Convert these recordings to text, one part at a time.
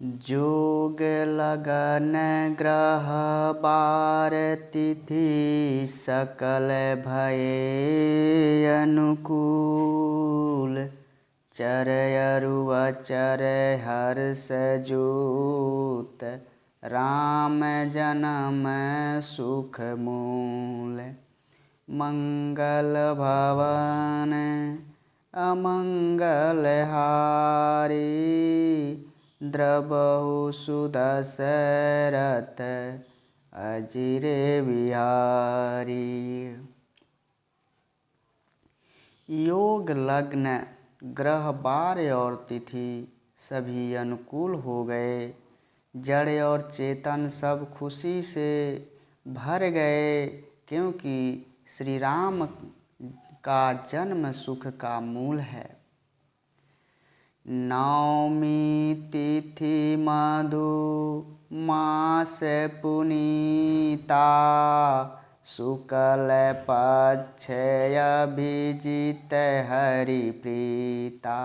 जोग लगन ग्रह बार तिथि सकल भये अनुकूल। चरयरु अचर हर्ष जूत राम जन्म सुख मूल। मंगल भवन अमंगल हारी द्रबहु सुदशरथ अजिर बिहारी। योग लग्न ग्रह बार और तिथि सभी अनुकूल हो गए। जड़ और चेतन सब खुशी से भर गए, क्योंकि श्री राम का जन्म सुख का मूल है। नवमी तिथि मधु मास पुनीता शुक्ल पक्ष अभिजित हरि प्रीता।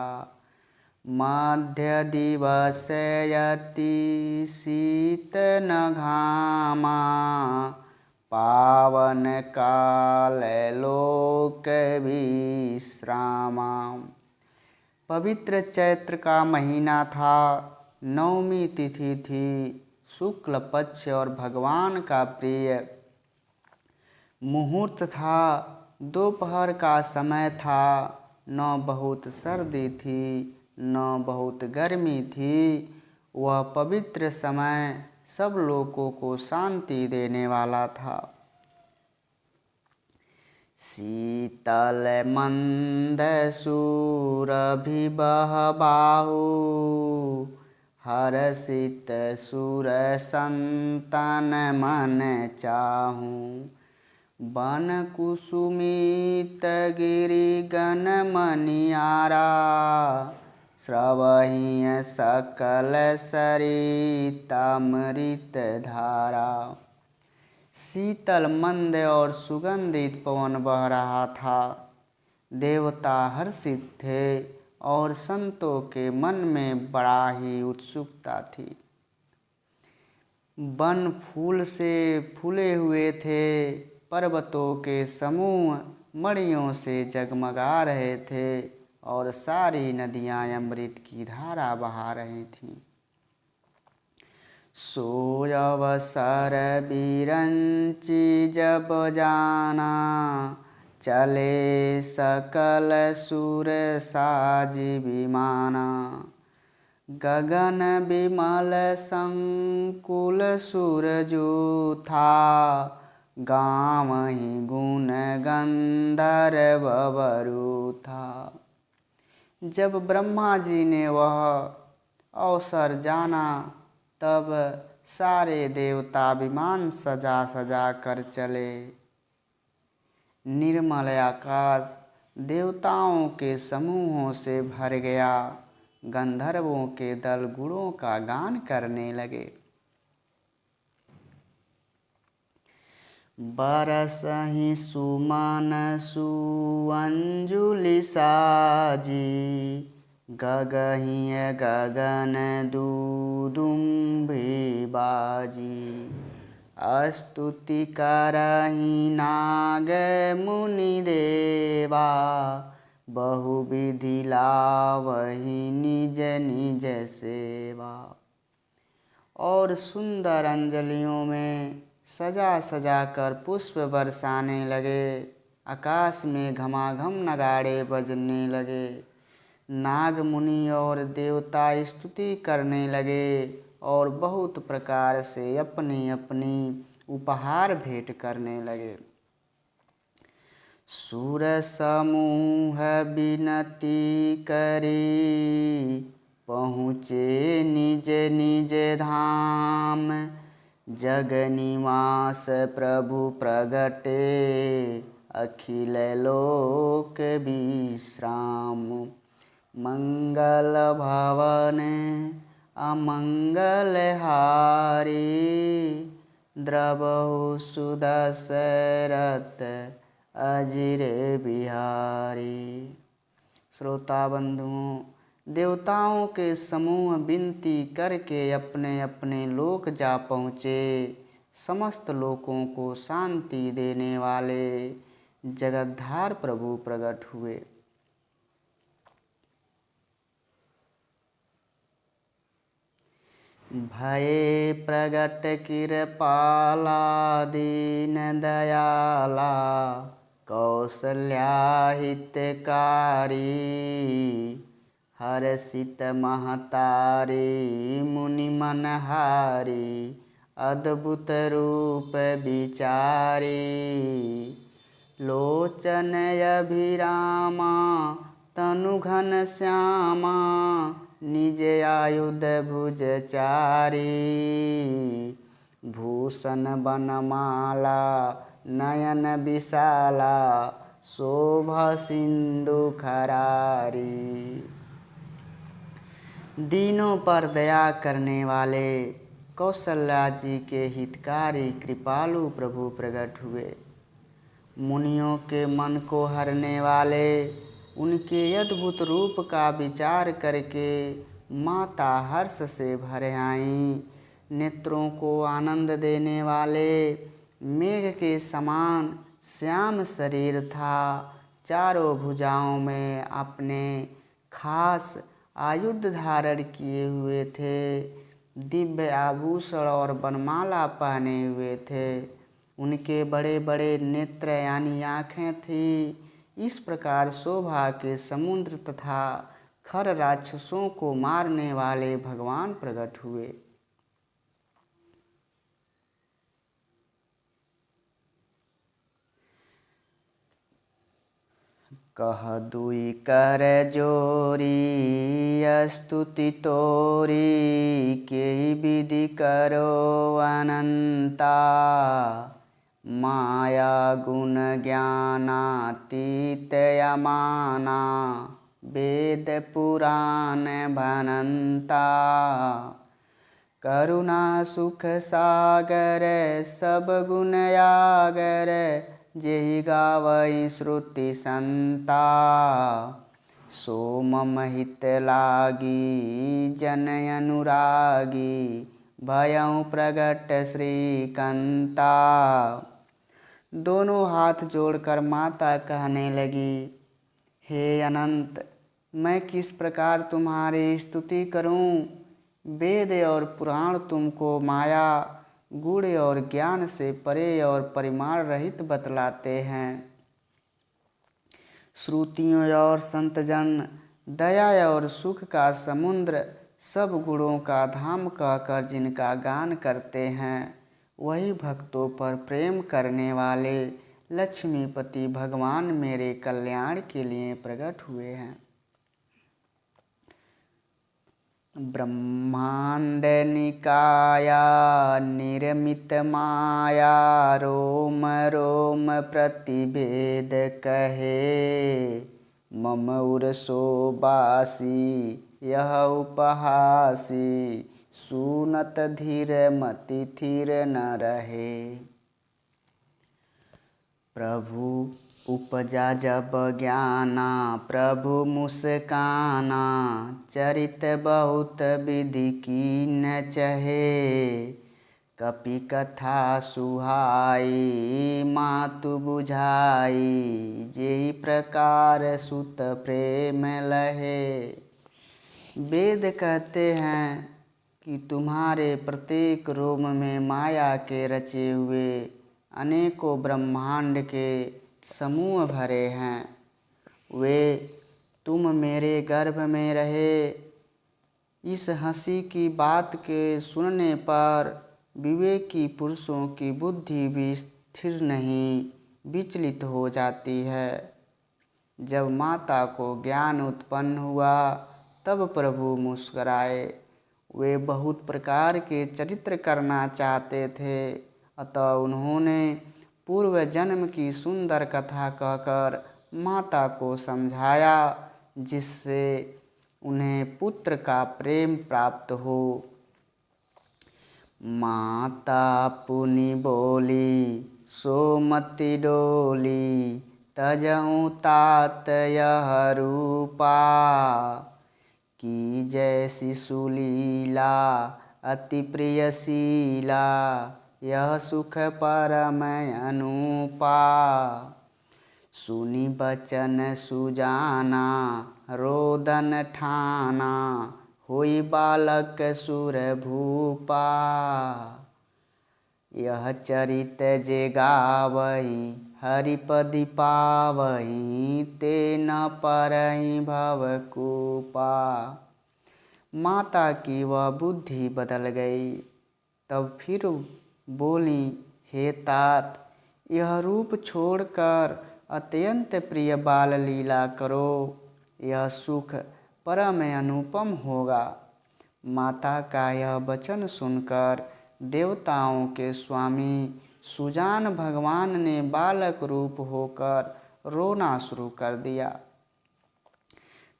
मध्य दिवस यति शीत न घामा पावन काल लोक विश्रामा। पवित्र चैत्र का महीना था। नवमी तिथि थी। शुक्ल पक्ष और भगवान का प्रिय मुहूर्त था। दोपहर का समय था। न बहुत सर्दी थी न बहुत गर्मी थी। वह पवित्र समय सब लोगों को शांति देने वाला था। शीतल मंद सुरभि बहबाहु हर्षित सुर संतन मन चाहूं। बन कुसुमित गिरि गण मनियारा स्रवहि सकल सरितामृत धारा। शीतल मंद और सुगंधित पवन बह रहा था। देवता हर्षित थे और संतों के मन में बड़ा ही उत्सुकता थी। वन फूल से फूले हुए थे। पर्वतों के समूह मणियों से जगमगा रहे थे और सारी नदियां अमृत की धारा बहा रही थीं। सो अवसर बिरंची जब जाना चले सकल सुर साजी विमाना। गगन विमल संकुल सूरजू था गावहि गुण गंधर्व बरू था। जब ब्रह्मा जी ने वह अवसर जाना तब सारे देवता विमान सजा सजा कर चले। निर्मल आकाश देवताओं के समूहों से भर गया। गंधर्वों के दल गुणों का गान करने लगे। बरसहि सुमन सुअंजुलि साजी गगहि गगन दुदुम्भी बाजी। स्तुति करहि नाग मुनि देवा बहुविधि लावहि निज निज सेवा। और सुंदर अंजलियों में सजा सजा कर पुष्प बरसाने लगे। आकाश में घमाघम नगाड़े बजने लगे। नाग मुनि और देवता स्तुति करने लगे और बहुत प्रकार से अपनी अपनी उपहार भेंट करने लगे। सुर समूह विनती करी पहुँचे निज निज धाम। जग निवास प्रभु प्रगटे अखिल लोक विश्राम। मंगल भवन अमंगल हारी द्रबहु सुदशरथ अजिर बिहारी। श्रोता बंधुओं, देवताओं के समूह विनती करके अपने अपने लोक जा पहुँचे। समस्त लोकों को शांति देने वाले जगद्धार प्रभु प्रकट हुए। भये प्रगट कृपाला दीन दयाला, कौसल्या हितकारी, हर्षित महतारी मुनि मनहारी, अद्भुत रूप विचारी। लोचन अभिरामा तनु घन श्यामा, निज आयुध भुज चारी। भूषण बनमाला नयन विशाला, शोभा सिंधु खरारी। दीनों पर दया करने वाले कौशल्या जी के हितकारी कृपालु प्रभु प्रकट हुए। मुनियों के मन को हरने वाले उनके अद्भुत रूप का विचार करके माता हर्ष से भर आईं। नेत्रों को आनंद देने वाले मेघ के समान श्याम शरीर था। चारों भुजाओं में अपने खास आयुध धारण किए हुए थे। दिव्य आभूषण और वनमाला पहने हुए थे। उनके बड़े बड़े नेत्र यानी आँखें थीं। इस प्रकार शोभा के समुद्र तथा खर राक्षसों को मारने वाले भगवान प्रकट हुए। कह दुई कर जोरी स्तुति तोरी, के विधि करो अनंता। माया गुण ज्ञानातीत अमाना, वेद पुराण भनंता। करुणा सुख सागर सब गुण आगर, जेहि गावई श्रुति संता। सो मम हित लागी जन अनुरागी, भयउ प्रगट श्रीकंता। दोनों हाथ जोड़कर माता कहने लगी, हे अनंत, मैं किस प्रकार तुम्हारी स्तुति करूं। वेद और पुराण तुमको माया गुण और ज्ञान से परे और परिमाण रहित बतलाते हैं। श्रुतियों और संतजन दया और सुख का समुद्र, सब गुणों का धाम कहकर जिनका गान करते हैं, वही भक्तों पर प्रेम करने वाले लक्ष्मीपति भगवान मेरे कल्याण के लिए प्रकट हुए हैं। ब्रह्मांड निकाया निर्मित माया, रोम रोम प्रतिभेद कहे। मम उरसो बासी यह उपहासी, सुनत धीर मति थीर न रहे। प्रभु उपजा जब ज्ञाना, प्रभु मुस्काना। चरित बहुत विधि की न चहे, कपि कथा सुहाई मातु बुझाई। जेहि प्रकार सुत प्रेम लहे। वेद कहते हैं कि तुम्हारे प्रत्येक रोम में माया के रचे हुए अनेकों ब्रह्मांड के समूह भरे हैं। वे तुम मेरे गर्भ में रहे। इस हंसी की बात के सुनने पर विवेकी पुरुषों की बुद्धि भी स्थिर नहीं, विचलित हो जाती है। जब माता को ज्ञान उत्पन्न हुआ तब प्रभु मुस्कुराए। वे बहुत प्रकार के चरित्र करना चाहते थे, अतः उन्होंने पूर्व जन्म की सुंदर कथा कहकर माता को समझाया, जिससे उन्हें पुत्र का प्रेम प्राप्त हो। माता पुनि बोली सोमति डोली, तजऊँ तात यह रूपा। की जैसी सुलीला अति प्रियशीला, यह सुख परम अनुपा। सुनी बचन सुजाना रोदन ठाना, होई बालक सुर भूपा। यह चरित जे गावई हरिपदि पावई, ते न परई भवकूपा। माता की वह बुद्धि बदल गई। तब फिर बोली, हे तात, यह रूप छोड़कर अत्यंत प्रिय बाल लीला करो, यह सुख परम अनुपम होगा। माता का यह वचन सुनकर देवताओं के स्वामी सुजान भगवान ने बालक रूप होकर रोना शुरू कर दिया।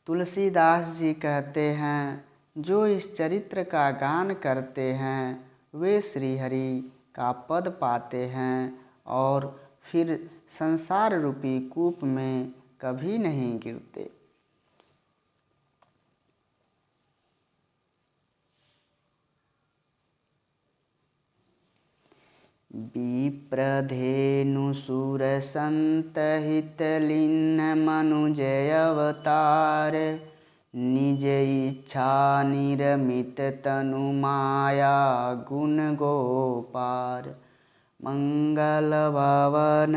तुलसीदास जी कहते हैं, जो इस चरित्र का गान करते हैं वे श्री हरि का पद पाते हैं और फिर संसार रूपी कूप में कभी नहीं गिरते। विप्रधेनु सुर संत हित लीन मनुजय अवतार, निज इच्छा निरमित तनु माया गुण गोपार। मंगल भवन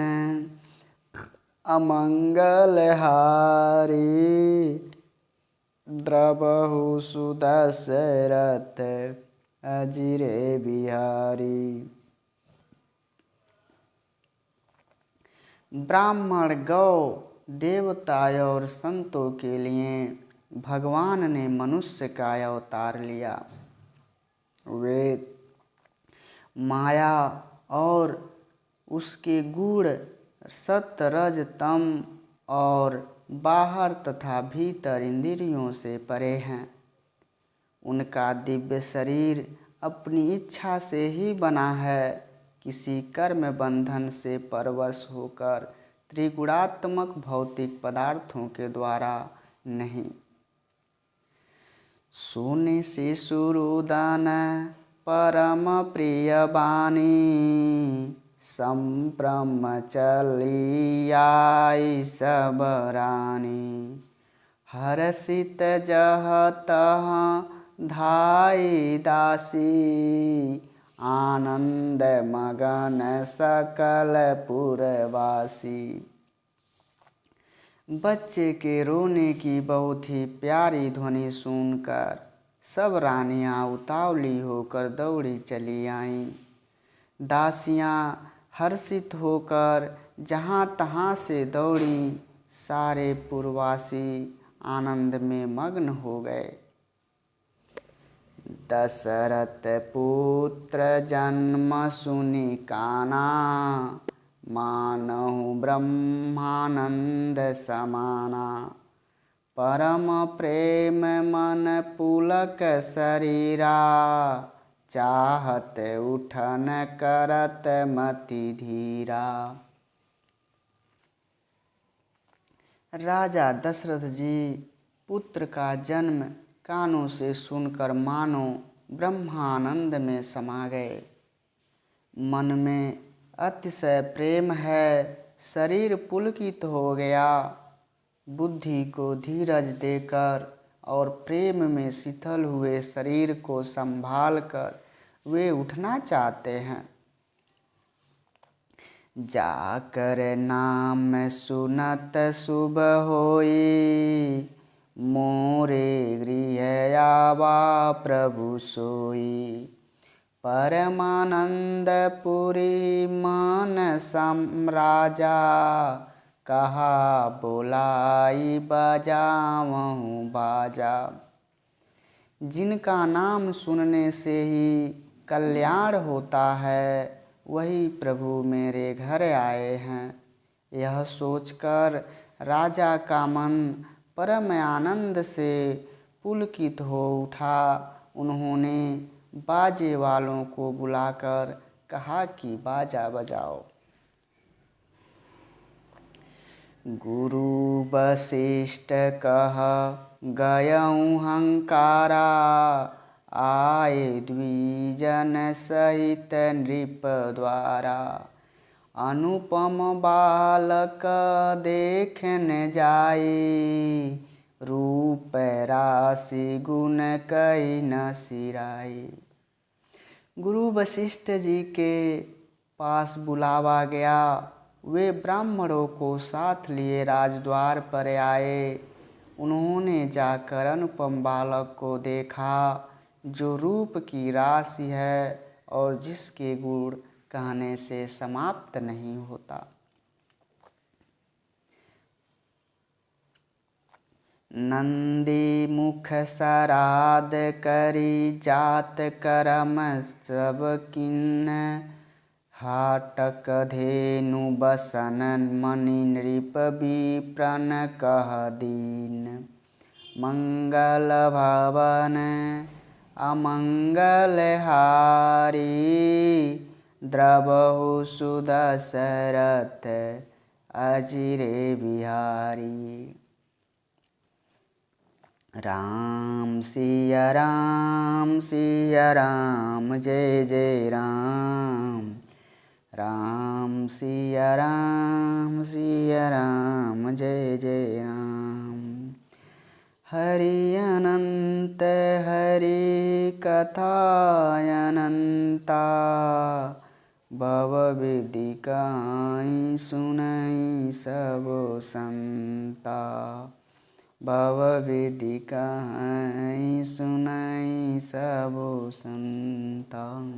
अमंगल हारी, द्रवहु सुदशरथ अजिरे बिहारी। ब्राह्मण, गौ, देवता और संतों के लिए भगवान ने मनुष्य का अवतार लिया। वे माया और उसके गुण सत्य रज तम और बाहर तथा भीतर इंद्रियों से परे हैं। उनका दिव्य शरीर अपनी इच्छा से ही बना है, किसी कर्म बंधन से परवश होकर त्रिगुणात्मक भौतिक पदार्थों के द्वारा नहीं। सोने से सुरुदन परम प्रिय बानी, संप्रम चली आई सब रानी। हर्षित जह तह धाई दासी, आनंद मगन सकल पुरवासी। बच्चे के रोने की बहुत ही प्यारी ध्वनि सुनकर सब रानियां उतावली होकर दौड़ी चली आईं। दासियां हर्षित होकर जहाँ तहाँ से दौड़ी, सारे पुरवासी आनंद में मग्न हो गए। दशरथ पुत्र जन्म सुनि काना, मानहु ब्रह्मानंद समाना। परम प्रेम मन पुलक शरीरा, चाहत उठन करत मति धीरा। राजा दशरथ जी पुत्र का जन्म कानों से सुनकर मानो ब्रह्मानंद में समा गए। मन में अतिशय प्रेम है, शरीर पुलकित हो गया। बुद्धि को धीरज देकर और प्रेम में शिथिल हुए शरीर को संभाल कर वे उठना चाहते हैं। जाकर नाम सुनत शुभ होई, मोरे गृह आवा प्रभु सोई। परमानंद पुरी मान सम्राजा, कहा बोलाई बजावहूँ बाजा। जिनका नाम सुनने से ही कल्याण होता है, वही प्रभु मेरे घर आए हैं। यह सोचकर राजा का मन परम आनंद से पुलकित हो उठा। उन्होंने बाजे वालों को बुलाकर कहा कि बाजा बजाओ। गुरु वशिष्ठ कह गयऊँ हंकारा, आए द्विजन सहित नृप द्वारा। अनुपम बालक देखन जाई, रूप राशि गुण कई न सिराई। गुरु वशिष्ठ जी के पास बुलावा गया। वे ब्राह्मणों को साथ लिए राजद्वार पर आए। उन्होंने जाकर अनुपम बालक को देखा, जो रूप की राशि है और जिसके गुण कहने से समाप्त नहीं होता। नंदी मुख सराद करी, जात करम सब किन्न। हाटक धेनु बसन मणि, नृप विप्रन कह दीन। मंगल भवन अमंगल हारी, द्रवहु सुदशरथ अजिरे बिहारी। राम सिया राम सिया राम, जय जय राम। राम सिया राम सिया राम, जय जय राम। हरि अनंत हरि कथा अनंता, भव विदिकाई सुनई सब संता। भव विदिकाई सुनई सब संता।